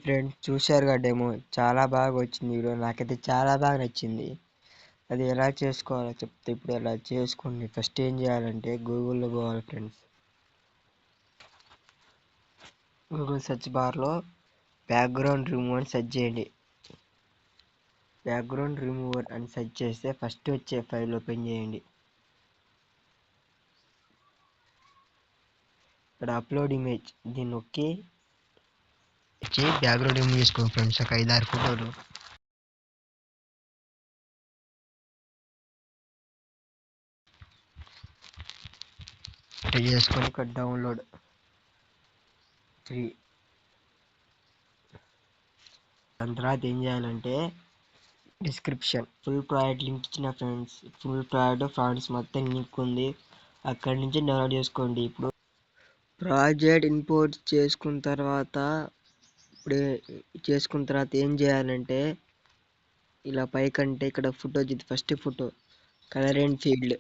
Friends, చూశారుగా demo. చాలా బాగా వచ్చింది వీడియో. నాకైతే చాలా బాగా నచ్చింది. అది ఎలా చేసుకోవాలో చెప్తే ఇప్పుడు ఎలా చేసుకోండి. ఫస్ట్ ఏం చేయాలంటే గూగుల్లో పోవాలి ఫ్రెండ్స్. గూగుల్ సెర్చ్ బార్లో బ్యాక్గ్రౌండ్ రిమూవర్ అని సెర్చ్ చేయండి. బ్యాక్గ్రౌండ్ రిమూవర్ అని సెర్చ్ చేస్తే ఫస్ట్ వచ్చే ఫైల్ ఓపెన్ చేయండి. ఇక్కడ అప్లోడ్ ఇమేజ్ దీన్ని నొక్కి బ్యాక్గ్రౌండ్ రిమూవ్ చేసుకోండి ఫ్రెండ్స్. ఒక 5-6 ఫోటోలు చేసుకొని ఇక్కడ డౌన్లోడ్ ఫ్రీ. దాని తర్వాత ఏం చేయాలంటే డిస్క్రిప్షన్ ఫుల్ ప్రాజెక్ట్ లింక్ ఇచ్చిన ఫ్రెండ్స్. ఫుల్ ప్రాజెక్ట్ ఫ్రాన్స్ మొత్తం లింక్ ఉంది, అక్కడి నుంచి డౌన్లోడ్ చేసుకోండి. ఇప్పుడు ప్రాజెక్ట్ ఇంపోర్ట్ చేసుకున్న తర్వాత ఏం చేయాలంటే ఇలా పైకంటే ఇక్కడ photo first photo colour and field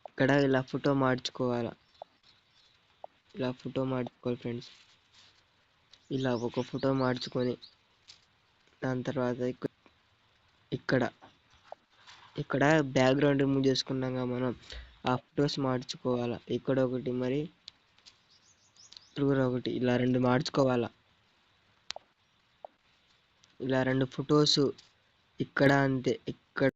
ఇక్కడ ఇలా ఫోటో మార్చుకోవాలి. ఫ్రెండ్స్. ఇలా ఒక ఫోటో మార్చుకొని దాని తర్వాత ఇక్కడ బ్యాక్గ్రౌండ్ రిమూవ్ చేసుకున్నాక మనం ఆ ఫొటోస్ మార్చుకోవాలా. ఇక్కడ ఒకటి మరి ఒకటి ఇలా 2 మార్చుకోవాలా. ఇలా 2 ఫొటోస్ ఇక్కడ అంతే. ఇక్కడ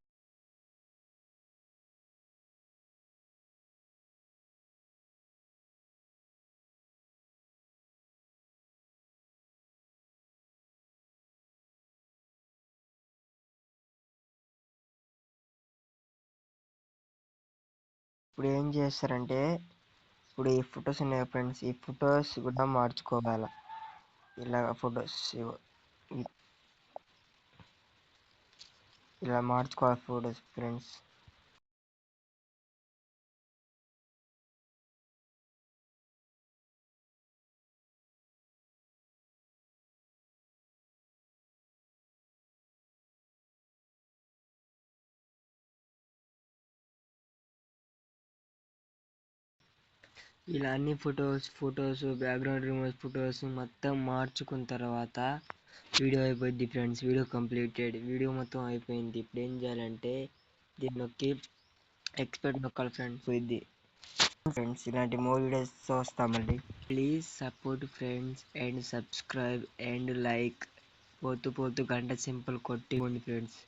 ఇప్పుడు ఏం చేస్తారంటే ఇప్పుడు ఈ ఫొటోస్ ఉన్నాయి ఫ్రెండ్స్, ఈ ఫొటోస్ కూడా మార్చుకోవాలా. ఇలా ఫొటోస్ ఇలా మార్చుకోవాలి ఫొటోస్ ఫ్రెండ్స్. ఇలా అన్ని ఫొటోస్ బ్యాక్గ్రౌండ్ రిమూవ్ ఫొటోస్ మొత్తం మార్చుకున్న తర్వాత వీడియో అయిపోయింది ఫ్రెండ్స్. Video completed. వీడియో మొత్తం అయిపోయింది. ఇప్పుడు ఏం చేయాలంటే దీన్ని నొక్కి ఎక్స్పోర్ట్ నొక్కాలి ఫ్రెండ్స్. ఇది ఫ్రెండ్స్, ఇలాంటి మోర్ వీడియోస్ వస్తామండి. Please support friends and subscribe and like. పోతూ గంట సింపుల్ కొట్టివ్వండి ఫ్రెండ్స్.